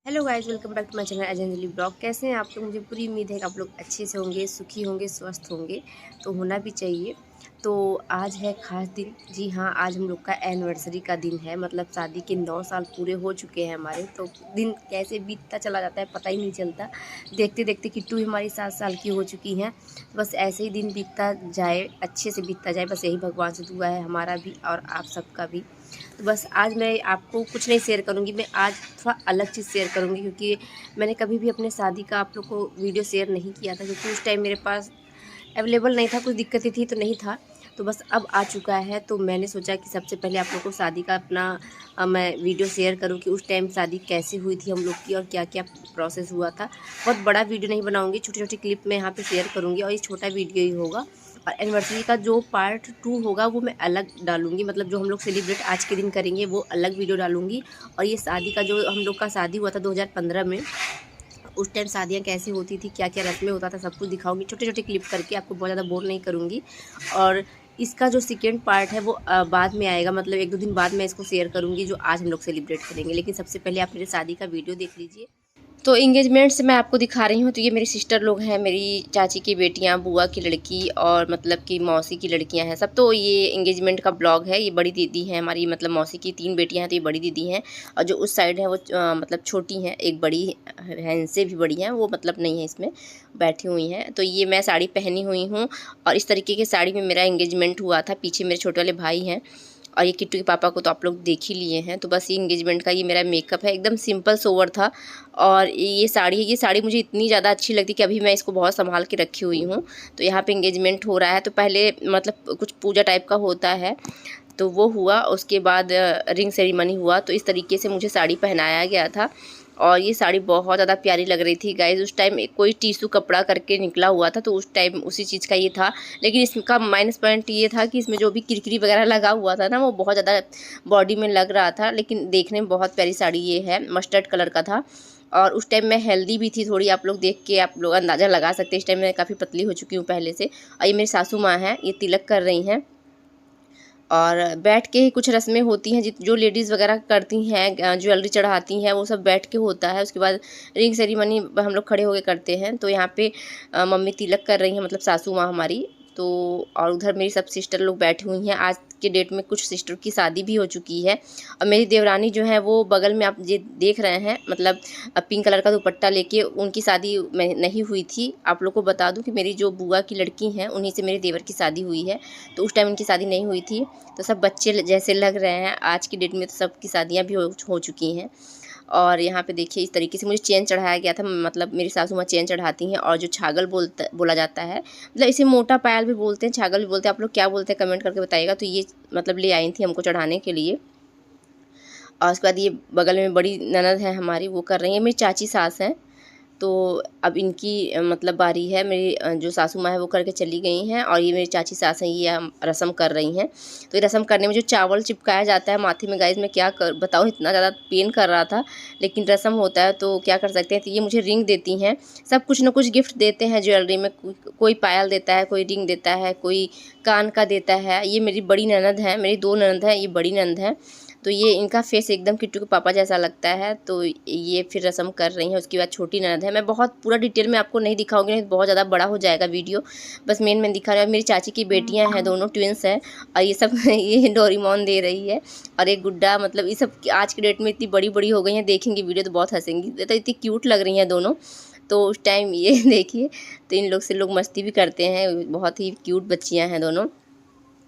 Hello guys, welcome back to my channel Anjali blog. कैसे हैं आप लोग? मुझे पूरी उम्मीद है कि आप लोग अच्छे से होंगे, सुखी होंगे, स्वस्थ होंगे। तो होना भी चाहिए। तो आज है ख़ास दिन। जी हाँ, आज हम लोग का एनिवर्सरी का दिन है। मतलब शादी के 9 साल पूरे हो चुके हैं हमारे। तो दिन कैसे बीतता चला जाता है पता ही नहीं चलता। देखते देखते किट्टू भी हमारी 7 साल की हो चुकी हैं। तो बस ऐसे ही दिन बीतता जाए, अच्छे से बीतता जाए, बस यही भगवान से दुआ है हमारा भी और आप सबका भी। तो बस आज मैं आपको कुछ नहीं शेयर करूँगी। मैं आज थोड़ा अलग चीज़ शेयर करूँगी, क्योंकि मैंने कभी भी अपने शादी का आप लोग को वीडियो शेयर नहीं किया था, क्योंकि उस टाइम मेरे पास अवेलेबल नहीं था, कुछ दिक्कतें थी तो नहीं था। तो बस अब आ चुका है, तो मैंने सोचा कि सबसे पहले आप लोग को शादी का अपना मैं वीडियो शेयर करूं कि उस टाइम शादी कैसे हुई थी हम लोग की और क्या क्या प्रोसेस हुआ था। बहुत बड़ा वीडियो नहीं बनाऊंगी, छोटी छोटी क्लिप में यहाँ पे शेयर करूंगी और ये छोटा वीडियो ही होगा। और एनिवर्सरी का जो पार्ट 2 होगा वो मैं अलग डालूंगी, मतलब जो हम लोग सेलिब्रेट आज के दिन करेंगे वो अलग वीडियो डालूंगी। और ये शादी का जो हम लोग का शादी हुआ था 2015 में, उस टाइम शादियाँ कैसी होती थी, क्या क्या रस्में होता था, सब कुछ दिखाऊंगी छोटे छोटे क्लिप करके। आपको बहुत ज़्यादा बोर नहीं करूँगी। और इसका जो सेकेंड पार्ट है वो बाद में आएगा, मतलब 1-2 दिन बाद मैं इसको शेयर करूँगी जो आज हम लोग सेलिब्रेट करेंगे। लेकिन सबसे पहले आप मेरे शादी का वीडियो देख लीजिए। तो एंगेजमेंट से मैं आपको दिखा रही हूँ। तो ये मेरी सिस्टर लोग हैं, मेरी चाची की बेटियाँ, बुआ की लड़की और मतलब कि मौसी की लड़कियाँ हैं सब। तो ये एंगेजमेंट का ब्लॉग है। ये बड़ी दीदी है हमारी, मतलब मौसी की 3 बेटियाँ हैं तो ये बड़ी दीदी हैं। और जो उस साइड है वो मतलब छोटी हैं, एक बड़ी है, इनसे भी बड़ी हैं, वो मतलब नहीं है इसमें, बैठी हुई हैं। तो ये मैं साड़ी पहनी हुई हूँ और इस तरीके की साड़ी में मेरा एंगेजमेंट हुआ था। पीछे मेरे छोटे वाले भाई हैं और ये किट्टू के पापा को तो आप लोग देख ही लिए हैं। तो बस ये एंगेजमेंट का ये मेरा मेकअप है, एकदम सिंपल सोवर था। और ये साड़ी है, ये साड़ी मुझे इतनी ज़्यादा अच्छी लगती कि अभी मैं इसको बहुत संभाल के रखी हुई हूँ। तो यहाँ पे एंगेजमेंट हो रहा है, तो पहले मतलब कुछ पूजा टाइप का होता है तो वो हुआ, उसके बाद रिंग सेरेमनी हुआ। तो इस तरीके से मुझे साड़ी पहनाया गया था और ये साड़ी बहुत ज़्यादा प्यारी लग रही थी गाइज। उस टाइम कोई टिश्यू कपड़ा करके निकला हुआ था, तो उस टाइम उसी चीज़ का ये था। लेकिन इसका माइनस पॉइंट ये था कि इसमें जो भी किरकिरी वगैरह लगा हुआ था ना, वो बहुत ज़्यादा बॉडी में लग रहा था। लेकिन देखने में बहुत प्यारी साड़ी ये है, मस्टर्ड कलर का था। और उस टाइम मैं हेल्दी भी थी थोड़ी, आप लोग देख के आप लोग अंदाज़ा लगा सकते हैं। इस टाइम मैं काफ़ी पतली हो चुकी हूँ पहले से। और ये मेरी सासू माँ हैं, ये तिलक कर रही हैं और बैठ के ही कुछ रस्में होती हैं जो लेडीज़ वगैरह करती हैं, ज्वेलरी चढ़ाती हैं, वो सब बैठ के होता है। उसके बाद रिंग सेरेमनी हम लोग खड़े होकर करते हैं। तो यहाँ पे मम्मी तिलक कर रही हैं, मतलब सासू माँ हमारी। तो और उधर मेरी सब सिस्टर लोग बैठी हुई हैं। आज के डेट में कुछ सिस्टर की शादी भी हो चुकी है। और मेरी देवरानी जो है वो बगल में आप ये देख रहे हैं, मतलब पिंक कलर का दुपट्टा लेके, उनकी शादी में नहीं हुई थी। आप लोग को बता दूं कि मेरी जो बुआ की लड़की हैं उन्हीं से मेरे देवर की शादी हुई है, तो उस टाइम उनकी शादी नहीं हुई थी। तो सब बच्चे जैसे लग रहे हैं। आज की डेट में तो सबकी शादियाँ भी हो चुकी हैं। और यहाँ पे देखिए इस तरीके से मुझे चेन चढ़ाया गया था, मतलब मेरी सासू माँ चेन चढ़ाती हैं। और जो छागल बोला जाता है, मतलब इसे मोटा पायल भी बोलते हैं, छागल भी बोलते हैं। आप लोग क्या बोलते हैं कमेंट करके बताइएगा। तो ये मतलब ले आई थी हमको चढ़ाने के लिए। और उसके बाद ये बगल में बड़ी ननद है हमारी, वो कर रही है, मेरी चाची सास हैं। तो अब इनकी मतलब बारी है। मेरी जो सासू माँ है वो करके चली गई हैं और ये मेरी चाची सास हैं, ये रस्म कर रही हैं। तो ये रस्म करने में जो चावल चिपकाया जाता है माथे में, गाइज मैं क्या कर बताऊँ, इतना ज़्यादा पेन कर रहा था। लेकिन रस्म होता है तो क्या कर सकते हैं। तो ये मुझे रिंग देती हैं, सब कुछ ना कुछ गिफ्ट देते हैं ज्वेलरी में। कोई पायल देता है, कोई रिंग देता है, कोई कान का देता है। ये मेरी बड़ी ननद है, मेरी 2 ननद हैं, ये बड़ी ननद है। तो ये इनका फेस एकदम किट्टू के पापा जैसा लगता है। तो ये फिर रस्म कर रही हैं। उसके बाद छोटी ननद है, मैं बहुत पूरा डिटेल में आपको नहीं दिखाऊंगी, नहीं तो बहुत ज़्यादा बड़ा हो जाएगा वीडियो। बस मेन दिखा रहा है। मेरी चाची की बेटियां हैं, दोनों ट्विंस हैं। और ये सब ये डोरीमोन दे रही है और एक गुड्डा, मतलब ये सब आज की डेट में इतनी बड़ी बड़ी हो गई हैं, देखेंगे वीडियो तो बहुत हंसेंगी। तो इतनी क्यूट लग रही हैं दोनों। तो उस टाइम ये देखिए, तो इन लोग से लोग मस्ती भी करते हैं। बहुत ही क्यूट बच्चियाँ हैं दोनों,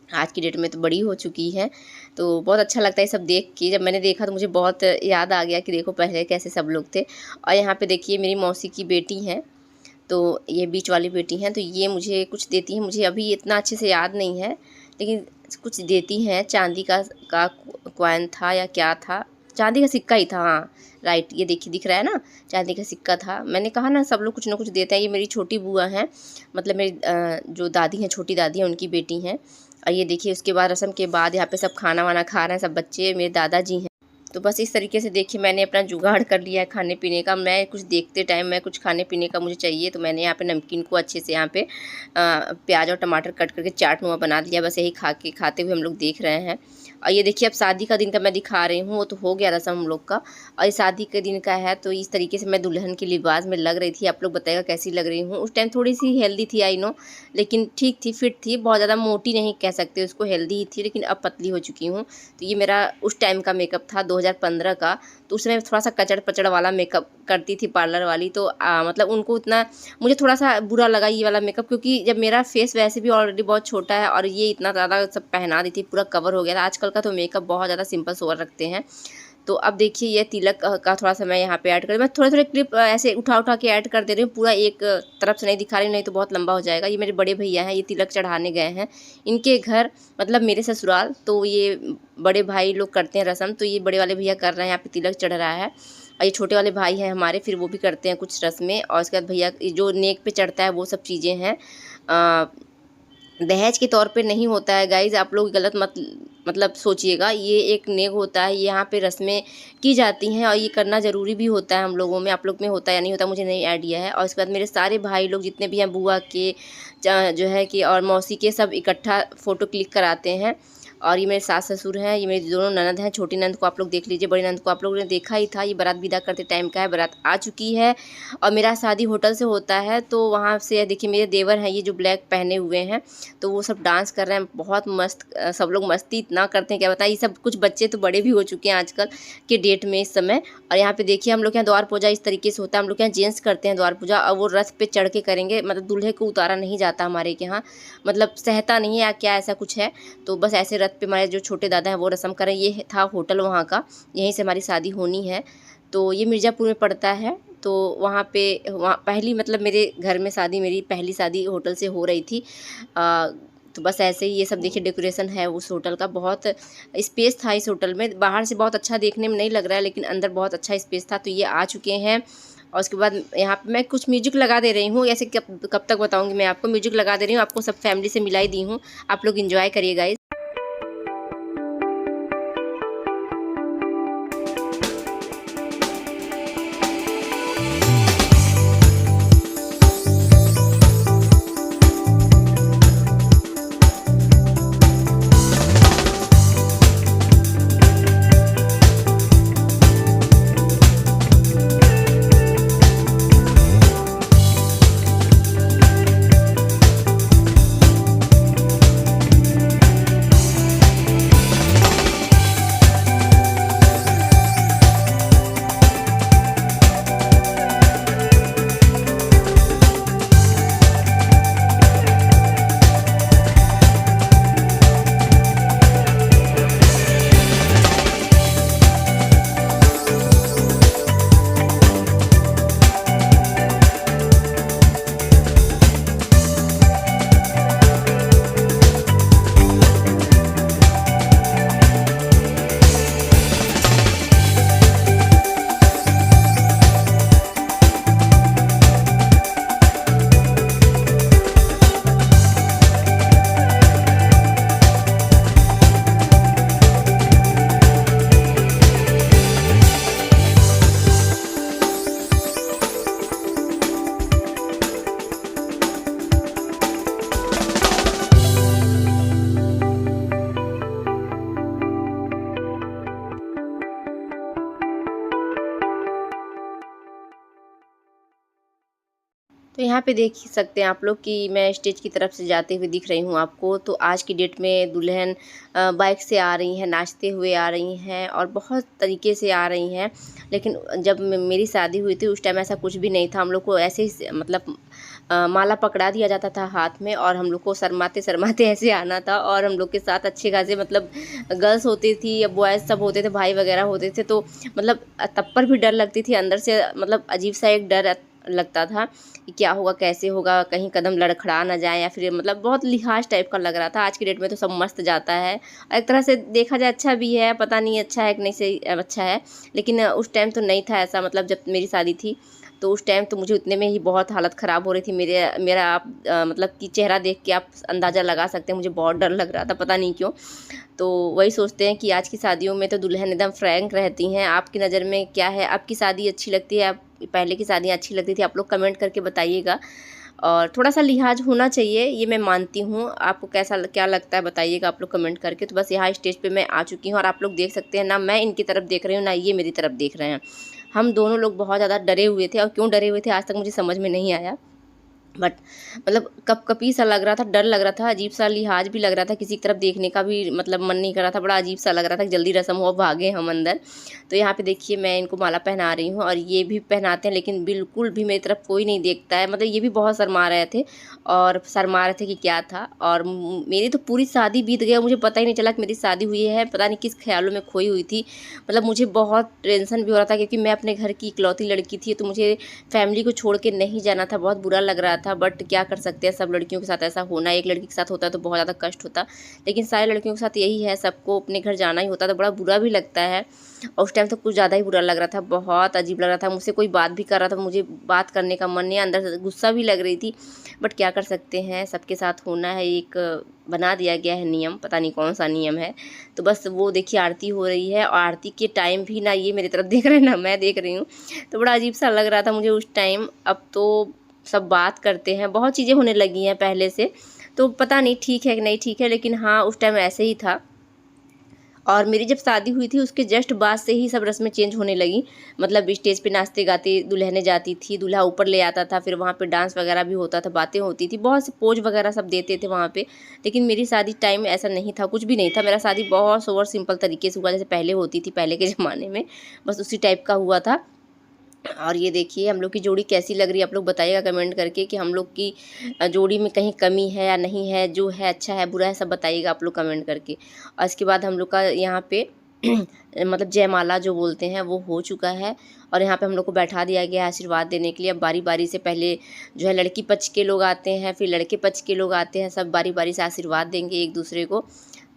आज की डेट में तो बड़ी हो चुकी है। तो बहुत अच्छा लगता है सब देख के। जब मैंने देखा तो मुझे बहुत याद आ गया कि देखो पहले कैसे सब लोग थे। और यहाँ पे देखिए मेरी मौसी की बेटी हैं, तो ये बीच वाली बेटी हैं। तो ये मुझे कुछ देती हैं, मुझे अभी इतना अच्छे से याद नहीं है, लेकिन कुछ देती हैं। चांदी का कॉइन था या क्या था, चांदी का सिक्का ही था, हाँ राइट। ये देखिए दिख रहा है ना, चांदी का सिक्का था। मैंने कहा ना सब लोग कुछ ना कुछ देते हैं। ये मेरी छोटी बुआ हैं, मतलब मेरी जो दादी हैं, छोटी दादी हैं, उनकी बेटी हैं। और ये देखिए उसके बाद रस्म के बाद यहाँ पे सब खाना वाना खा रहे हैं, सब बच्चे, मेरे दादाजी हैं। तो बस इस तरीके से देखिए मैंने अपना जुगाड़ कर लिया है खाने पीने का। मैं कुछ देखते टाइम मैं कुछ खाने पीने का मुझे चाहिए, तो मैंने यहाँ पे नमकीन को अच्छे से यहाँ पे प्याज और टमाटर कट करके चाटनुमा बना दिया। बस यही खाते हुए हम लोग देख रहे हैं। और ये देखिए अब शादी का दिन का मैं दिखा रही हूँ, वो तो हो गया रस्म हम लोग का, और ये शादी के दिन का है। तो इस तरीके से मैं दुल्हन के लिबास में लग रही थी। आप लोग बताइएगा कैसी लग रही हूँ। उस टाइम थोड़ी सी हेल्दी थी, आई नो, लेकिन ठीक थी, फिट थी, बहुत ज़्यादा मोटी नहीं कह सकते उसको, हेल्दी ही थी, लेकिन अब पतली हो चुकी हूँ। तो ये मेरा उस टाइम का मेकअप था 2015 का। तो उसमें थोड़ा सा कचड़ पचड़ वाला मेकअप करती थी पार्लर वाली। तो मतलब उनको उतना मुझे थोड़ा सा बुरा लगा ये वाला मेकअप, क्योंकि जब मेरा फेस वैसे भी ऑलरेडी बहुत छोटा है और ये इतना ज़्यादा सब पहना दी थी, पूरा कवर हो गया था। आजकल का तो मेकअप बहुत ज़्यादा सिंपल सोवर रखते हैं। तो अब देखिए ये तिलक का थोड़ा सा मैं यहाँ पे ऐड कर, मैं थोड़े थोड़े क्लिप ऐसे उठा उठा के ऐड कर दे रही हूँ, पूरा एक तरफ से नहीं दिखा रही हूँ, नहीं तो बहुत लंबा हो जाएगा। ये मेरे बड़े भैया हैं, ये तिलक चढ़ाने गए हैं इनके घर, मतलब मेरे ससुराल। तो ये बड़े भाई लोग करते हैं रस्म, तो ये बड़े वाले भैया कर रहे हैं, यहाँ पे तिलक चढ़ रहा है। और ये छोटे वाले भाई हैं हमारे, फिर वो भी करते हैं कुछ रस्में। और उसके बाद भैया जो नेक पे चढ़ता है वो सब चीज़ें हैं। दहेज के तौर पे नहीं होता है गाइज़, आप लोग गलत मतलब सोचिएगा। ये एक नेक होता है, यहाँ पे रस्में की जाती हैं और ये करना ज़रूरी भी होता है हम लोगों में। आप लोग में होता है या नहीं होता मुझे नहीं आइडिया है। और उसके बाद मेरे सारे भाई लोग जितने भी हैं, बुआ के जो है कि और मौसी के, सब इकट्ठा फ़ोटो क्लिक कराते हैं। और ये मेरे सास ससुर हैं, ये मेरी दोनों ननद हैं। छोटी नंद को आप लोग देख लीजिए, बड़ी नंद को आप लोगों ने देखा ही था। ये बारात विदा करते टाइम का है, बारात आ चुकी है। और मेरा शादी होटल से होता है, तो वहाँ से देखिए मेरे देवर हैं, ये जो ब्लैक पहने हुए हैं, तो वो सब डांस कर रहे हैं, बहुत मस्त। सब लोग मस्ती इतना करते हैं क्या बताएं। ये सब कुछ बच्चे तो बड़े भी हो चुके हैं आजकल के डेट में इस समय। और यहाँ पे देखिए हम लोग यहाँ द्वार पूजा इस तरीके से होता है। हम लोग यहाँ जेंट्स करते हैं द्वार पूजा, और वो रथ पे चढ़ के करेंगे, मतलब दूल्हे को उतारा नहीं जाता हमारे यहाँ, मतलब सहता नहीं है या क्या ऐसा कुछ है। तो बस ऐसे रथ पे हमारे जो छोटे दादा हैं वो रस्म करें। ये था होटल वहाँ का, यहीं से हमारी शादी होनी है। तो ये मिर्ज़ापुर में पड़ता है। तो वहाँ पहली, मतलब मेरे घर में शादी, मेरी पहली शादी होटल से हो रही थी। तो बस ऐसे ही ये सब देखिए डेकोरेशन है उस होटल का। बहुत स्पेस था इस होटल में, बाहर से बहुत अच्छा देखने में नहीं लग रहा है, लेकिन अंदर बहुत अच्छा स्पेस था। तो ये आ चुके हैं। और उसके बाद यहाँ पे मैं कुछ म्यूजिक लगा दे रही हूँ, ऐसे कब तक बताऊँगी मैं आपको। म्यूजिक लगा दे रही हूँ, आपको सब फैमिली से मिलाई दी हूँ, आप लोग इन्जॉय करिए गाइस। तो यहाँ पे देख सकते हैं आप लोग कि मैं स्टेज की तरफ से जाते हुए दिख रही हूँ आपको। तो आज की डेट में दुल्हन बाइक से आ रही हैं, नाचते हुए आ रही हैं और बहुत तरीके से आ रही हैं। लेकिन जब मेरी शादी हुई थी उस टाइम ऐसा कुछ भी नहीं था। हम लोग को ऐसे ही मतलब माला पकड़ा दिया जाता था हाथ में, और हम लोग को शर्माते शर्माते ऐसे आना था। और हम लोग के साथ अच्छे खासे मतलब गर्ल्स होती थी या बॉयज़ सब होते थे, भाई वगैरह होते थे। तो मतलब तब पर भी डर लगती थी अंदर से, मतलब अजीब सा एक डर लगता था कि क्या होगा, कैसे होगा, कहीं कदम लड़खड़ा ना जाए, या फिर मतलब बहुत लिहाज टाइप का लग रहा था। आज की डेट में तो सब मस्त जाता है, और एक तरह से देखा जाए अच्छा भी है, पता नहीं अच्छा है कि नहीं, सही अच्छा है। लेकिन उस टाइम तो नहीं था ऐसा, मतलब जब मेरी शादी थी तो उस टाइम तो मुझे उतने में ही बहुत हालत ख़राब हो रही थी। मेरा आप मतलब कि चेहरा देख के आप अंदाज़ा लगा सकते हैं, मुझे बहुत डर लग रहा था, पता नहीं क्यों। तो वही सोचते हैं कि आज की शादियों में तो दुल्हन एकदम फ्रैंक रहती हैं। आपकी नज़र में क्या है? आपकी शादी अच्छी लगती है? आप पहले की शादियाँ अच्छी लगती थी? आप लोग कमेंट करके बताइएगा। और थोड़ा-सा लिहाज़ होना चाहिए, ये मैं मानती हूँ। आपको क्या लगता है बताइएगा आप लोग कमेंट करके। तो बस यहाँ स्टेज पे मैं आ चुकी हूँ और आप लोग देख सकते हैं ना, मैं इनकी तरफ देख रही हूँ, ना ये मेरी तरफ देख रहे हैं। हम दोनों लोग बहुत ज़्यादा डरे हुए थे और क्यों डरे हुए थे आज तक मुझे समझ में नहीं आया। बट मतलब कँपकँपी सा लग रहा था, डर लग रहा था, अजीब सा लिहाज भी लग रहा था, किसी की तरफ देखने का भी मतलब मन नहीं कर रहा था, बड़ा अजीब सा लग रहा था कि जल्दी रस्म हो, भागे हम अंदर। तो यहाँ पे देखिए मैं इनको माला पहना रही हूँ और ये भी पहनाते हैं, लेकिन बिल्कुल भी मेरी तरफ कोई नहीं देखता है। मतलब ये भी बहुत शर्मा रहे थे और शर्मा रहे थे कि क्या था। और मेरी तो पूरी शादी बीत गई, मुझे पता ही नहीं चला कि मेरी शादी हुई है, पता नहीं किस ख्यालों में खोई हुई थी। मतलब मुझे बहुत टेंशन भी हो रहा था क्योंकि मैं अपने घर की इकलौती लड़की थी, तो मुझे फैमिली को छोड़ के नहीं जाना था, बहुत बुरा लग रहा था। बट क्या कर सकते हैं, सब लड़कियों के साथ ऐसा होना, एक लड़की के साथ होता तो बहुत ज़्यादा कष्ट होता, लेकिन सारी लड़कियों के साथ यही है, सबको अपने घर जाना ही होता, तो बड़ा बुरा भी लगता है। और उस टाइम तो कुछ ज़्यादा ही बुरा लग रहा था, बहुत अजीब लग रहा था। मुझसे कोई बात भी कर रहा था, मुझे बात करने का मन नहीं, अंदर से गुस्सा भी लग रही थी। बट क्या कर सकते हैं, सबके साथ होना है, एक बना दिया गया है नियम, पता नहीं कौन सा नियम है। तो बस वो देखिए आरती हो रही है और आरती के टाइम भी ना ये मेरी तरफ देख रहे हैं ना मैं देख रही हूँ, तो बड़ा अजीब सा लग रहा था मुझे उस टाइम। अब तो सब बात करते हैं, बहुत चीज़ें होने लगी हैं पहले से, तो पता नहीं ठीक है कि नहीं ठीक है, लेकिन हाँ उस टाइम ऐसे ही था। और मेरी जब शादी हुई थी उसके जस्ट बाद से ही सब रस्में चेंज होने लगी। मतलब स्टेज पे नाचते गाते दुल्हनें जाती थी, दूल्हा ऊपर ले आता था, फिर वहाँ पे डांस वगैरह भी होता था, बातें होती थी, बहुत से पोज वगैरह सब देते थे वहाँ पे। लेकिन मेरी शादी टाइम ऐसा नहीं था, कुछ भी नहीं था। मेरा शादी बहुत सोबर सिंपल तरीके से हुआ, जैसे पहले होती थी पहले के ज़माने में, बस उसी टाइप का हुआ था। और ये देखिए हम लोग की जोड़ी कैसी लग रही है, आप लोग बताइएगा कमेंट करके कि हम लोग की जोड़ी में कहीं कमी है या नहीं है, जो है अच्छा है बुरा है सब बताइएगा आप लोग कमेंट करके। और इसके बाद हम लोग का यहाँ पे मतलब जयमाला जो बोलते हैं वो हो चुका है और यहाँ पे हम लोग को बैठा दिया गया है आशीर्वाद देने के लिए। अब बारी बारी से पहले जो है लड़की पक्ष के लोग आते हैं, फिर लड़के पक्ष के लोग आते हैं, सब बारी बारी से आशीर्वाद देंगे एक दूसरे को।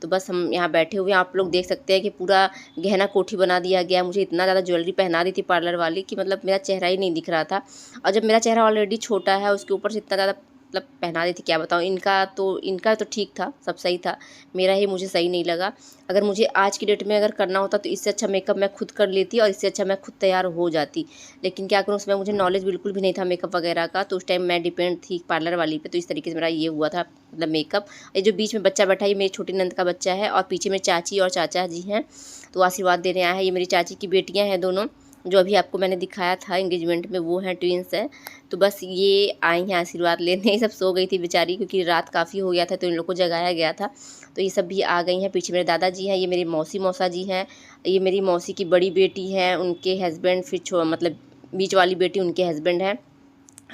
तो बस हम यहाँ बैठे हुए हैं, आप लोग देख सकते हैं कि पूरा गहना कोठी बना दिया गया। मुझे इतना ज़्यादा ज्वेलरी पहना दी थी पार्लर वाली कि मतलब मेरा चेहरा ही नहीं दिख रहा था। और जब मेरा चेहरा ऑलरेडी छोटा है उसके ऊपर से इतना ज़्यादा मतलब पहना दी थी, क्या बताऊँ। इनका तो ठीक था, सब सही था, मेरा ही मुझे सही नहीं लगा। अगर मुझे आज की डेट में अगर करना होता तो इससे अच्छा मेकअप मैं खुद कर लेती और इससे अच्छा मैं खुद तैयार हो जाती, लेकिन क्या करूँ उसमें मुझे नॉलेज बिल्कुल भी नहीं था मेकअप वगैरह का। तो उस टाइम मैं डिपेंड थी पार्लर वाली पे, तो इस तरीके से मेरा ये हुआ था मतलब मेकअप। ये जो बीच में बच्चा बैठा है ये मेरी छोटी नंद का बच्चा है और पीछे में चाची और चाचा जी हैं, तो आशीर्वाद देने आया है। ये मेरी चाची की बेटियाँ हैं दोनों, जो अभी आपको मैंने दिखाया था एंगेजमेंट में, वो हैं ट्विंस हैं। तो बस ये आई हैं आशीर्वाद लेने। ये सब सो गई थी बेचारी क्योंकि रात काफ़ी हो गया था तो इन लोग को जगाया गया था, तो ये सब भी आ गई हैं। पीछे मेरे दादाजी हैं, ये मेरी मौसा जी हैं, ये मेरी मौसी की बड़ी बेटी हैं, उनके हस्बैंड, फिर मतलब बीच वाली बेटी उनके हस्बैंड हैं।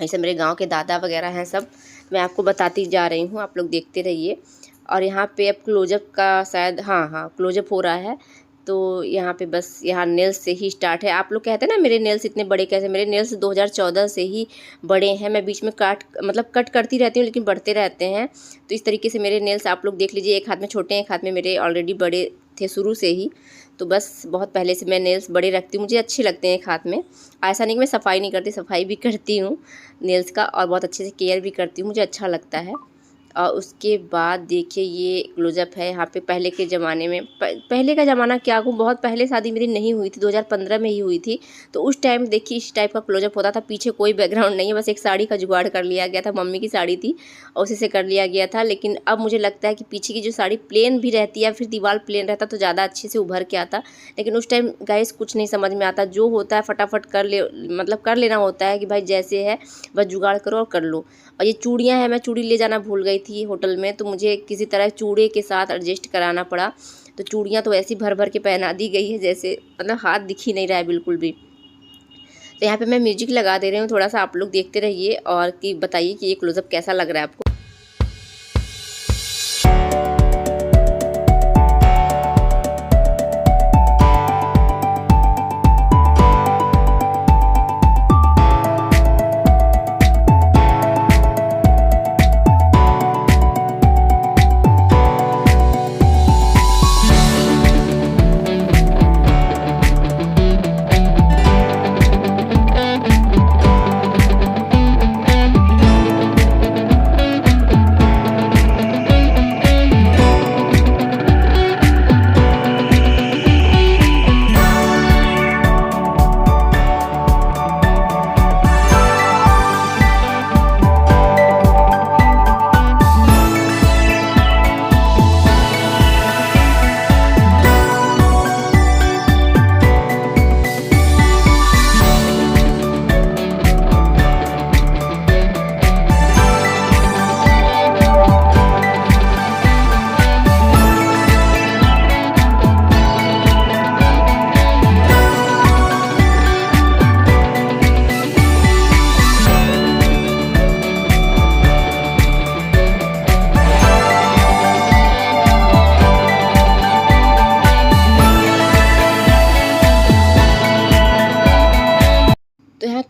ऐसे मेरे गांव के दादा वगैरह हैं सब, मैं आपको बताती जा रही हूँ, आप लोग देखते रहिए। और यहाँ पे अब क्लोजअप का शायद हाँ क्लोजअप हो रहा है। तो यहाँ पे बस यहाँ नेल्स से ही स्टार्ट है। आप लोग कहते हैं ना मेरे नेल्स इतने बड़े कैसे, मेरे नेल्स 2014 से ही बड़े हैं। मैं बीच में कट करती रहती हूँ लेकिन बढ़ते रहते हैं। तो इस तरीके से मेरे नेल्स आप लोग देख लीजिए, एक हाथ में छोटे हैं, एक हाथ में मेरे ऑलरेडी बड़े थे शुरू से ही। तो बस बहुत पहले से मैं नेल्स बड़े रखती हूँ, मुझे अच्छे लगते हैं एक हाथ में। ऐसा नहीं कि मैं सफाई नहीं करती, सफाई भी करती हूँ नेल्स का और बहुत अच्छे से केयर भी करती हूँ, मुझे अच्छा लगता है। और उसके बाद देखिए ये क्लोजअप है यहाँ पे। पहले के ज़माने में पहले का ज़माना क्या कहूँ, बहुत पहले शादी मेरी नहीं हुई थी, 2015 में ही हुई थी। तो उस टाइम देखिए इस टाइप का क्लोजअप होता था, पीछे कोई बैकग्राउंड नहीं है, बस एक साड़ी का जुगाड़ कर लिया गया था, मम्मी की साड़ी थी और उसी से कर लिया गया था। लेकिन अब मुझे लगता है कि पीछे की जो साड़ी प्लेन भी रहती है, फिर दीवार प्लेन रहता तो ज़्यादा अच्छे से उभर के आता। लेकिन उस टाइम गाइस कुछ नहीं समझ में आता, जो होता है फटाफट कर लेना होता है कि भाई जैसे है बस जुगाड़ करो और कर लो। और ये चूड़ियाँ हैं, मैं चूड़ी ले जाना भूल गई थी होटल में, तो मुझे किसी तरह चूड़े के साथ एडजस्ट कराना पड़ा। तो चूड़ियाँ तो ऐसी भर भर के पहना दी गई है जैसे मतलब हाथ दिख ही नहीं रहा है बिल्कुल भी। तो यहाँ पे मैं म्यूजिक लगा दे रही हूँ, थोड़ा सा आप लोग देखते रहिए और कि बताइए कि ये क्लोजअप कैसा लग रहा है आपको।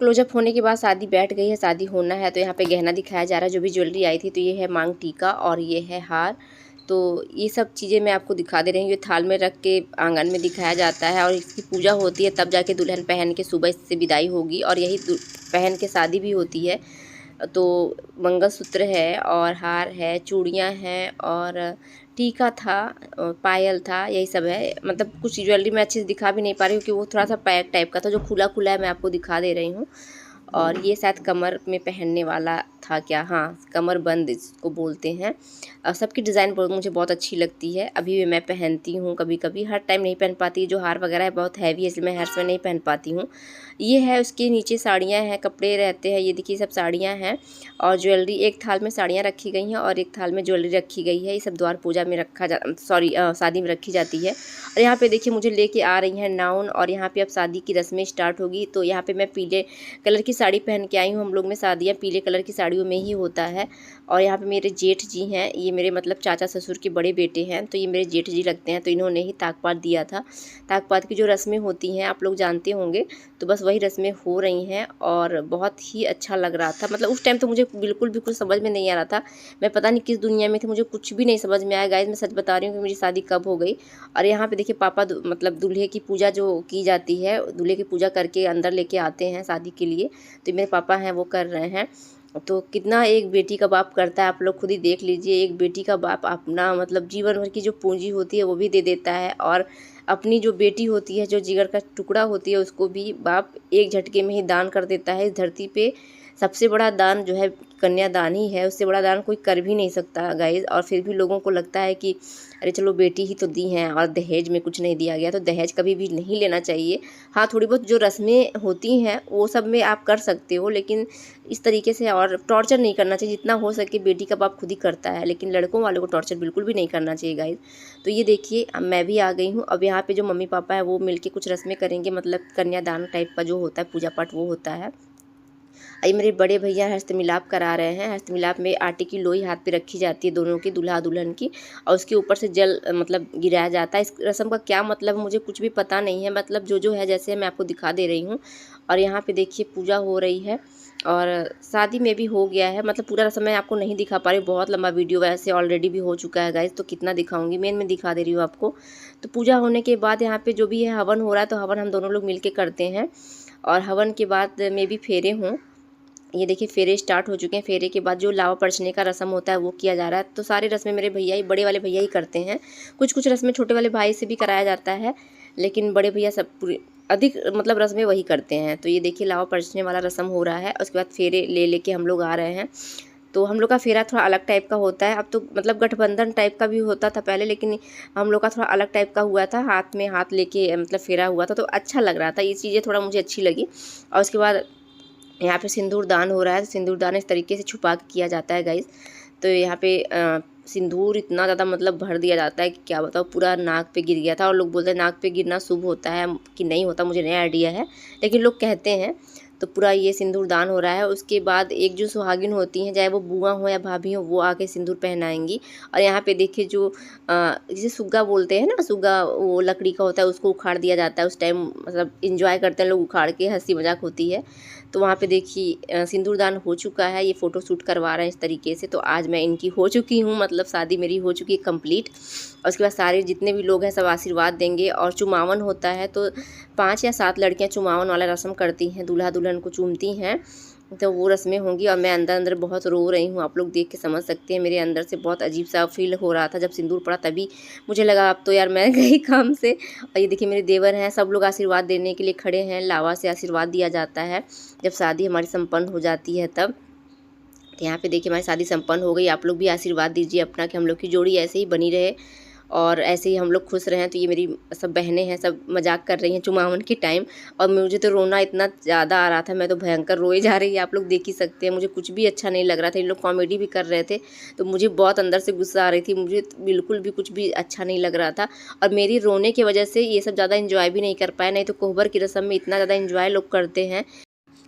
क्लोजअप होने के बाद शादी बैठ गई है, शादी होना है। तो यहाँ पे गहना दिखाया जा रहा है, जो भी ज्वेलरी आई थी। तो ये है मांग टीका और ये है हार। तो ये सब चीज़ें मैं आपको दिखा दे रही हूँ। ये थाल में रख के आंगन में दिखाया जाता है और इसकी पूजा होती है, तब जाके दुल्हन पहन के सुबह इससे विदाई होगी और यही पहन के शादी भी होती है। तो मंगलसूत्र है और हार है, चूड़ियाँ हैं और टीका था और पायल था, यही सब है। मतलब कुछ ज्वेलरी मैं अच्छे से दिखा भी नहीं पा रही हूँ क्योंकि वो थोड़ा सा पैक टाइप का था, जो खुला खुला है मैं आपको दिखा दे रही हूँ। और ये शायद कमर में पहनने वाला था क्या, हाँ कमर बंद इसको बोलते हैं। सबकी डिज़ाइन मुझे बहुत अच्छी लगती है, अभी भी मैं पहनती हूँ कभी कभी, हर टाइम नहीं पहन पाती। जो हार वगैरह है बहुत हैवी है, इसलिए मैं हर समय नहीं पहन पाती हूँ। ये है उसके नीचे साड़ियाँ हैं, कपड़े रहते हैं, ये देखिए सब साड़ियाँ हैं और ज्वेलरी। एक थाल में साड़ियाँ रखी गई हैं और एक थाल में ज्वेलरी रखी गई है। ये सब द्वार पूजा में रखा शादी में रखी जाती है। और यहाँ पे देखिए मुझे लेके आ रही हैं नाउन और यहाँ पे अब शादी की रस्में स्टार्ट होगी। तो यहाँ पे मैं पीले कलर की साड़ी पहन के आई हूँ। हम लोग में शादियाँ पीले कलर की साड़ियों में ही होता है। और यहाँ पे मेरे जेठ जी हैं, ये मेरे मतलब चाचा ससुर के बड़े बेटे हैं, तो ये मेरे जेठ जी लगते हैं। तो इन्होंने ही ताकपात दिया था। ताकपात की जो रस्में होती हैं आप लोग जानते होंगे, तो बस वही रस्में हो रही हैं और बहुत ही अच्छा लग रहा था। मतलब उस टाइम तो मुझे बिल्कुल भी कुछ समझ में नहीं आ रहा था, मैं पता नहीं किस दुनिया में थी, मुझे कुछ भी नहीं समझ में आया गाइस। मैं सच बता रही हूँ कि मेरी शादी कब हो गई। और यहाँ पे देखिए पापा मतलब दूल्हे की पूजा जो की जाती है, दूल्हे की पूजा करके अंदर लेके आते हैं शादी के लिए। तो मेरे पापा हैं वो कर रहे हैं। तो कितना एक बेटी का बाप करता है, आप लोग खुद ही देख लीजिए। एक बेटी का बाप अपना मतलब जीवन भर की जो पूंजी होती है वो भी दे देता है और अपनी जो बेटी होती है, जो जिगर का टुकड़ा होती है, उसको भी बाप एक झटके में ही दान कर देता है। इस धरती पे सबसे बड़ा दान जो है कन्यादान ही है, उससे बड़ा दान कोई कर भी नहीं सकता गाइस। और फिर भी लोगों को लगता है कि अरे चलो बेटी ही तो दी हैं और दहेज में कुछ नहीं दिया गया, तो दहेज कभी भी नहीं लेना चाहिए। हाँ थोड़ी बहुत जो रस्में होती हैं वो सब में आप कर सकते हो, लेकिन इस तरीके से और टॉर्चर नहीं करना चाहिए। जितना हो सके बेटी का बाप खुद ही करता है, लेकिन लड़कों वालों को टॉर्चर बिल्कुल भी नहीं करना चाहिए गाइस। तो ये देखिए अब मैं भी आ गई हूँ। अब यहाँ पे जो मम्मी पापा है वो मिलके कुछ रस्में करेंगे, मतलब कन्यादान टाइप का जो होता है पूजा पाठ वो होता है। ये मेरे बड़े भैया हस्तमिलाप करा रहे हैं। हस्तमिलाप में आटे की लोई हाथ पे रखी जाती है दोनों की, दूल्हा दुल्हन की, और उसके ऊपर से जल मतलब गिराया जाता है। इस रस्म का क्या मतलब मुझे कुछ भी पता नहीं है, मतलब जो है जैसे मैं आपको दिखा दे रही हूँ। और यहाँ पे देखिए पूजा हो रही है और शादी में भी हो गया है। मतलब पूरा रस्म मैं आपको नहीं दिखा पा रही, बहुत लंबा वीडियो वैसे ऑलरेडी भी हो चुका है गाइस, तो कितना दिखाऊंगी, मेन में दिखा दे रही हूँ आपको। तो पूजा होने के बाद यहाँ पे जो भी है हवन हो रहा है, तो हवन हम दोनों लोग मिल के करते हैं। और हवन के बाद में भी फेरे हों, ये देखिए फेरे स्टार्ट हो चुके हैं। फेरे के बाद जो लावा परछने का रस्म होता है वो किया जा रहा है। तो सारी रस्में मेरे भैया ही, बड़े वाले भैया ही करते हैं। कुछ रस्में छोटे वाले भाई से भी कराया जाता है, लेकिन बड़े भैया सब पूरी अधिक मतलब रस्में वही करते हैं। तो ये देखिए लावा परछने वाला रस्म हो रहा है। उसके बाद फेरे ले लेके हम लोग आ रहे हैं। तो हम लोग का फेरा थोड़ा अलग टाइप का होता है। अब तो मतलब गठबंधन टाइप का भी होता था पहले, लेकिन हम लोग का थोड़ा अलग टाइप का हुआ था, हाथ में हाथ लेके मतलब फेरा हुआ था, तो अच्छा लग रहा था। ये चीज़ें थोड़ा मुझे अच्छी लगी। और उसके बाद यहाँ पे सिंदूर दान हो रहा है। सिंदूर दान इस तरीके से छुपा के किया जाता है गाइस। तो यहाँ पे सिंदूर इतना ज़्यादा मतलब भर दिया जाता है कि क्या बताओ, पूरा नाक पे गिर गया था। और लोग बोलते हैं नाक पे गिरना शुभ होता है कि नहीं होता, मुझे नया आइडिया है, लेकिन लोग कहते हैं। तो पूरा ये सिंदूर दान हो रहा है। उसके बाद एक जो सुहागिन होती हैं, चाहे वो बुआ हो या भाभी हो, वो आके सिंदूर पहनाएंगी। और यहाँ पे देखिए जो जिसे सुग्गा बोलते हैं ना, सुग्गा वो लकड़ी का होता है, उसको उखाड़ दिया जाता है। उस टाइम मतलब इंजॉय करते हैं लोग, उखाड़ के हंसी मजाक होती है। तो वहाँ पे देखिए सिंदूर दान हो चुका है, ये फ़ोटो शूट करवा रहे हैं इस तरीके से। तो आज मैं इनकी हो चुकी हूँ, मतलब शादी मेरी हो चुकी है कंप्लीट। और उसके बाद सारे जितने भी लोग हैं सब आशीर्वाद देंगे। और चुमावन होता है, तो 5 या 7 लड़कियाँ चुमावन वाला रस्म करती हैं, दूल्हा दुल्हन को चूमती हैं। तो वो रस्में होंगी। और मैं अंदर अंदर बहुत रो रही हूँ, आप लोग देख के समझ सकते हैं। मेरे अंदर से बहुत अजीब सा फील हो रहा था जब सिंदूर पड़ा, तभी मुझे लगा अब तो यार मैं गई काम से। और ये देखिए मेरे देवर हैं, सब लोग आशीर्वाद देने के लिए खड़े हैं। लावा से आशीर्वाद दिया जाता है जब शादी हमारी संपन्न हो जाती है तब। तो यहाँ पे देखिए हमारी शादी संपन्न हो गई। आप लोग भी आशीर्वाद दीजिए अपना कि हम लोग की जोड़ी ऐसे ही बनी रहे और ऐसे ही हम लोग खुश रहें। तो ये मेरी सब बहनें हैं, सब मजाक कर रही हैं चुमावन के टाइम। और मुझे तो रोना इतना ज़्यादा आ रहा था, मैं तो भयंकर रोए जा रही है, आप लोग देख ही सकते हैं। मुझे कुछ भी अच्छा नहीं लग रहा था। ये लोग कॉमेडी भी कर रहे थे, तो मुझे बहुत अंदर से गुस्सा आ रही थी। मुझे बिल्कुल भी कुछ भी अच्छा नहीं लग रहा था। और मेरी रोने की वजह से ये सब ज़्यादा इन्जॉय भी नहीं कर पाए, नहीं तो कोहबर की रस्म में इतना ज़्यादा इन्जॉय लोग करते हैं।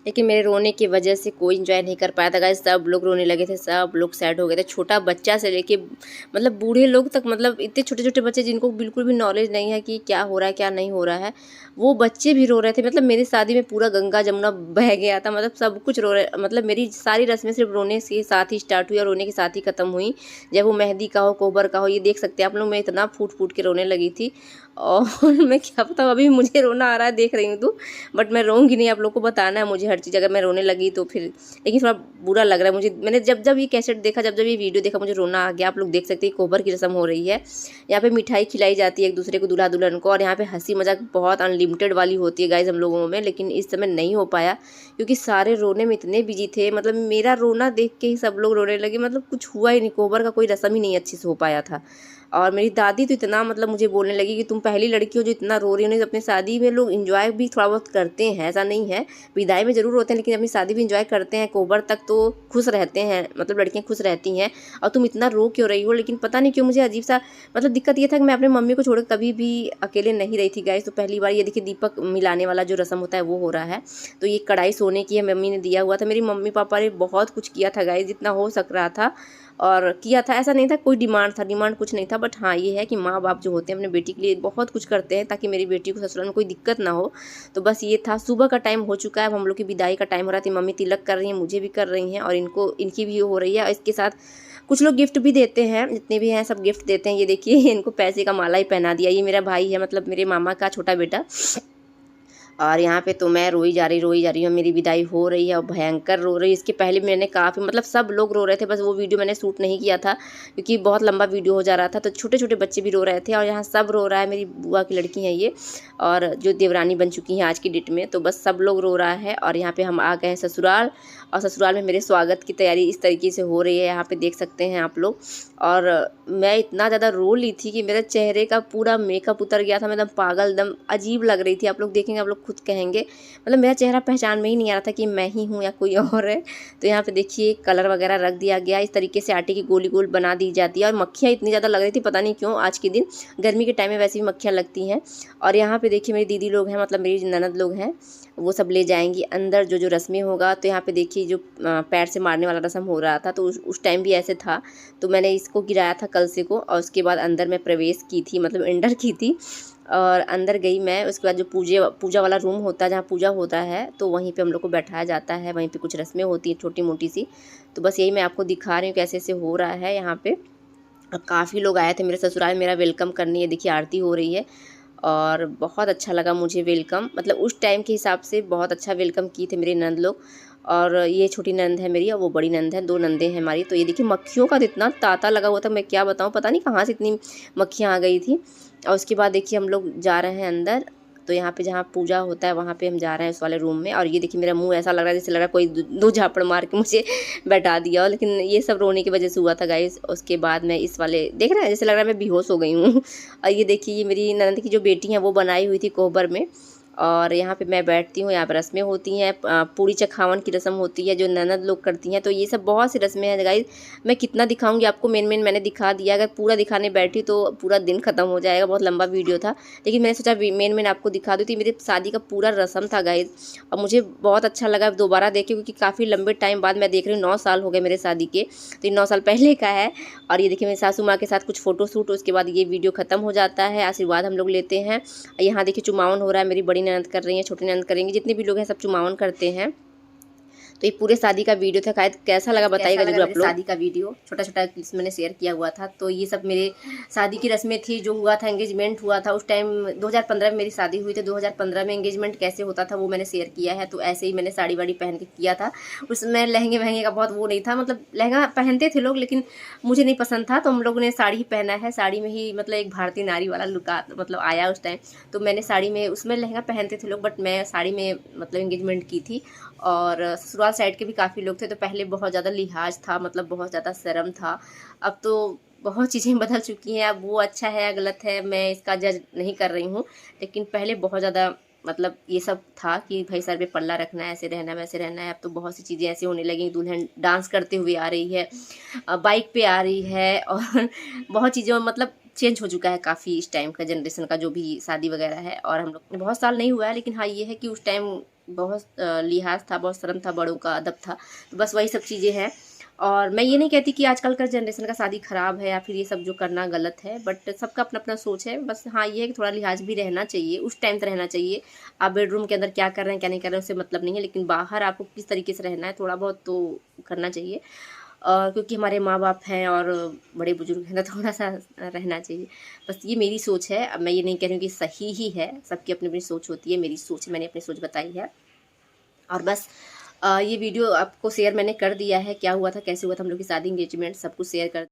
लेकिन मेरे रोने की वजह से कोई एंजॉय नहीं कर पाया था गाइस। सब लोग रोने लगे थे, सब लोग सैड हो गए थे, छोटा बच्चा से लेके मतलब बूढ़े लोग तक, मतलब इतने छोटे छोटे बच्चे जिनको बिल्कुल भी नॉलेज नहीं है कि क्या हो रहा है क्या नहीं हो रहा है, वो बच्चे भी रो रहे थे। मतलब मेरी शादी में पूरा गंगा जमुना बह गया था, मतलब सब कुछ रो रहे, मतलब मेरी सारी रस्में सिर्फ रोने के साथ ही स्टार्ट हुई और रोने के साथ ही ख़त्म हुई। जब वो मेहंदी का हो, कोबर का हो, ये देख सकते हैं आप लोग, मैं इतना फूट फूट के रोने लगी थी। और मैं क्या बताऊँ, अभी मुझे रोना आ रहा है, देख रही हूँ तो, बट मैं रोऊंगी नहीं, आप लोग को बताना है मुझे हर चीज़। अगर मैं रोने लगी तो फिर, लेकिन थोड़ा बुरा लग रहा है मुझे। मैंने जब जब ये कैसेट देखा, जब जब ये वीडियो देखा, मुझे रोना आ गया। आप लोग देख सकते हैं कोबर की रस्म हो रही है, यहाँ पे मिठाई खिलाई जाती है एक दूसरे को, दूल्हा दुल्हन को, और यहाँ पे हंसी मजाक बहुत अनलिमिटेड वाली होती है गाइज हम लोगों में। लेकिन इस समय नहीं हो पाया क्योंकि सारे रोने में इतने बिजी थे, मतलब मेरा रोना देख के ही सब लोग रोने लगे, मतलब कुछ हुआ ही नहीं, कोबर का कोई रस्म ही नहीं अच्छे से हो पाया था। और मेरी दादी तो इतना मतलब मुझे बोलने लगी कि तुम पहली लड़की हो जो इतना रो रही हो। अपनी शादी में लोग इन्जॉय भी थोड़ा बहुत करते हैं, ऐसा नहीं है, विदाई में ज़रूर होते हैं, लेकिन अपनी शादी भी इन्जॉय करते हैं, कोबर तक तो खुश रहते हैं, मतलब लड़कियां खुश रहती हैं। और तुम इतना रो क्यों रही हो? लेकिन पता नहीं क्यों मुझे अजीब सा मतलब दिक्कत ये था कि मैं अपने मम्मी को छोड़ कभी भी अकेले नहीं रही थी गाइस। तो पहली बार ये देखिए दीपक मिलाने वाला जो रस्म होता है वो हो रहा है। तो ये कढ़ाई सोने की है, मम्मी ने दिया हुआ था। मेरी मम्मी पापा ने बहुत कुछ किया था गाइस, जितना हो सक रहा था और किया था। ऐसा नहीं था कोई डिमांड कुछ नहीं था, बट हाँ ये है कि माँ बाप जो होते हैं अपने बेटी के लिए बहुत कुछ करते हैं ताकि मेरी बेटी को ससुराल में कोई दिक्कत ना हो। तो बस ये था। सुबह का टाइम हो चुका है, अब हम लोग की विदाई का टाइम हो रहा है। मम्मी तिलक कर रही हैं, मुझे भी कर रही हैं और इनको इनकी भी हो रही है। और इसके साथ कुछ लोग गिफ्ट भी देते हैं, जितने भी हैं सब गिफ्ट देते हैं। ये देखिए इनको पैसे का माला ही पहना दिया। ये मेरा भाई है, मतलब मेरे मामा का छोटा बेटा। और यहाँ पे तो मैं रोई जा रही हूँ। मेरी विदाई हो रही है और भयंकर रो रही है। इसके पहले मैंने काफ़ी मतलब सब लोग रो रहे थे, बस वो वीडियो मैंने शूट नहीं किया था क्योंकि बहुत लंबा वीडियो हो जा रहा था। तो छोटे छोटे बच्चे भी रो रहे थे और यहाँ सब रो रहा है। मेरी बुआ की लड़की है ये, और जो देवरानी बन चुकी हैं आज की डेट में। तो बस सब लोग रो रहा है। और यहाँ पे हम आ गए हैं ससुराल, और ससुराल में मेरे स्वागत की तैयारी इस तरीके से हो रही है, यहाँ पे देख सकते हैं आप लोग। और मैं इतना ज़्यादा रो ली थी कि मेरे चेहरे का पूरा मेकअप उतर गया था। मैं एकदम पागल, एकदम अजीब लग रही थी। आप लोग देखेंगे, आप लोग खुद कहेंगे, मतलब मेरा चेहरा पहचान में ही नहीं आ रहा था कि मैं ही हूँ या कोई और है। तो यहाँ पे देखिए कलर वगैरह रख दिया गया। इस तरीके से आटे की गोली गोल बना दी जाती है। और मक्खियाँ इतनी ज़्यादा लग रही थी, पता नहीं क्यों आज के दिन, गर्मी के टाइम में वैसे भी मक्खियाँ लगती हैं। और यहाँ पे देखिए मेरी दीदी लोग हैं, मतलब मेरी ननद लोग हैं, वो सब ले जाएंगी अंदर जो जो रस्में होगा। तो यहाँ पे देखिए जो पैर से मारने वाला रस्म हो रहा था, तो उस टाइम भी ऐसे था। तो मैंने इसको गिराया था कलसे को, और उसके बाद अंदर मैं प्रवेश की थी, मतलब एंटर की थी। और अंदर गई मैं। उसके बाद जो पूजा वाला रूम होता है, जहाँ पूजा होता है, तो वहीं पे हम लोग को बैठाया जाता है। वहीं पे कुछ रस्में होती हैं छोटी मोटी सी। तो बस यही मैं आपको दिखा रही हूँ कैसे से हो रहा है यहाँ पे। काफ़ी लोग आए थे मेरे ससुराल मेरा वेलकम करने। ये देखिए आरती हो रही है और बहुत अच्छा लगा मुझे वेलकम, मतलब उस टाइम के हिसाब से बहुत अच्छा वेलकम किए थे मेरे नंद लोग। और ये छोटी नंद है मेरी और वो बड़ी नंद है, दो नंदे हैं हमारी। तो ये देखिए मक्खियों का इतना तांता लगा हुआ था, मैं क्या बताऊँ, पता नहीं कहाँ से इतनी मक्खियाँ आ गई थी। और उसके बाद देखिए हम लोग जा रहे हैं अंदर। तो यहाँ पे जहाँ पूजा होता है वहाँ पे हम जा रहे हैं उस वाले रूम में। और ये देखिए मेरा मुंह ऐसा लग रहा है जैसे लग रहा है कोई दो झापड़ मार के मुझे बैठा दिया हो, लेकिन ये सब रोने की वजह से हुआ था गाइस। उसके बाद मैं इस वाले देख रहे हैं जैसे लग रहा है मैं बेहोश हो गई हूँ। और ये देखिए ये मेरी ननद की जो बेटी हैं वो बनाई हुई थी कोहबर में। और यहाँ पे मैं बैठती हूँ, यहाँ पर रस्में होती हैं, पूरी चखावन की रस्म होती है जो ननद लोग करती हैं। तो ये सब बहुत सी रस्में हैं गाइस, मैं कितना दिखाऊंगी आपको, मेन मैंने दिखा दिया। अगर पूरा दिखाने बैठी तो पूरा दिन खत्म हो जाएगा, बहुत लंबा वीडियो था। लेकिन मैंने सोचा मेन आपको दिखा दूँ। तो मेरी शादी का पूरा रस्म था गाइस, और मुझे बहुत अच्छा लगा दोबारा देखे क्योंकि काफ़ी लंबे टाइम बाद मैं देख रही हूँ। 9 साल हो गए मेरे शादी के, तो ये 9 साल पहले का है। और ये देखिए मेरी सासू माँ के साथ कुछ फ़ोटो शूट, उसके बाद ये वीडियो ख़त्म हो जाता है, आशीर्वाद हम लोग लेते हैं। यहाँ देखिए चुमावन हो रहा है, मेरी बड़ी ननद कर रही हैं, छोटी ननद करेंगी, जितने भी लोग हैं सब चुमावन करते हैं। तो ये पूरे शादी का वीडियो था, शायद कैसा लगा बताइएगा जरूर आप लोग। शादी का वीडियो छोटा छोटा क्लिप्स मैंने शेयर किया हुआ था। तो ये सब मेरे शादी की रस्में थी, जो हुआ था एंगेजमेंट हुआ था उस टाइम 2015 में मेरी शादी हुई थी। 2015 में एंगेजमेंट कैसे होता था वो मैंने शेयर किया है। तो ऐसे ही मैंने साड़ी वाड़ी पहन के किया था। उसमें लहंगे वहंगे का बहुत वो नहीं था, मतलब लहंगा पहनते थे लोग लेकिन मुझे नहीं पसंद था, तो हम लोगों ने साड़ी ही पहना है। साड़ी में ही मतलब एक भारतीय नारी वाला लुक मतलब आया उस टाइम। तो मैंने साड़ी में, उसमें लहंगा पहनते थे लोग बट मैं साड़ी में मतलब एंगेजमेंट की थी। और ससुराल साइड के भी काफ़ी लोग थे। तो पहले बहुत ज़्यादा लिहाज था, मतलब बहुत ज़्यादा शर्म था। अब तो बहुत चीज़ें बदल चुकी हैं। अब वो अच्छा है या गलत है मैं इसका जज नहीं कर रही हूँ, लेकिन पहले बहुत ज़्यादा मतलब ये सब था कि भाई सर पे पल्ला रखना है, ऐसे रहना है वैसे रहना है। अब तो बहुत सी चीज़ें ऐसी होने लगी, दुल्हन डांस करते हुए आ रही है, बाइक पे आ रही है, और बहुत चीज़ें मतलब चेंज हो चुका है काफ़ी इस टाइम का जनरेशन का जो भी शादी वगैरह है। और हम लोग बहुत साल नहीं हुआ है, लेकिन हाँ ये है कि उस टाइम बहुत लिहाज था, बहुत शर्म था, बड़ों का अदब था। तो बस वही सब चीज़ें हैं। और मैं ये नहीं कहती कि आजकल का जनरेशन का शादी ख़राब है या फिर ये सब जो करना गलत है, बट सबका अपना अपना सोच है। बस हाँ, ये है कि थोड़ा लिहाज भी रहना चाहिए, उस टाइम से रहना चाहिए। आप बेडरूम के अंदर क्या कर रहे हैं क्या नहीं कर रहे हैं उससे मतलब नहीं है, लेकिन बाहर आपको किस तरीके से रहना है थोड़ा बहुत तो करना चाहिए। क्योंकि हमारे माँ बाप हैं और बड़े बुजुर्ग हैं, तो थोड़ा सा रहना चाहिए। बस ये मेरी सोच है। अब मैं ये नहीं कह रही हूँ कि सही ही है, सबकी अपनी अपनी सोच होती है। मेरी सोच, मैंने अपनी सोच बताई है। और बस ये वीडियो आपको शेयर मैंने कर दिया है, क्या हुआ था कैसे हुआ था हम लोग की शादी, इंगेजमेंट सब कुछ शेयर कर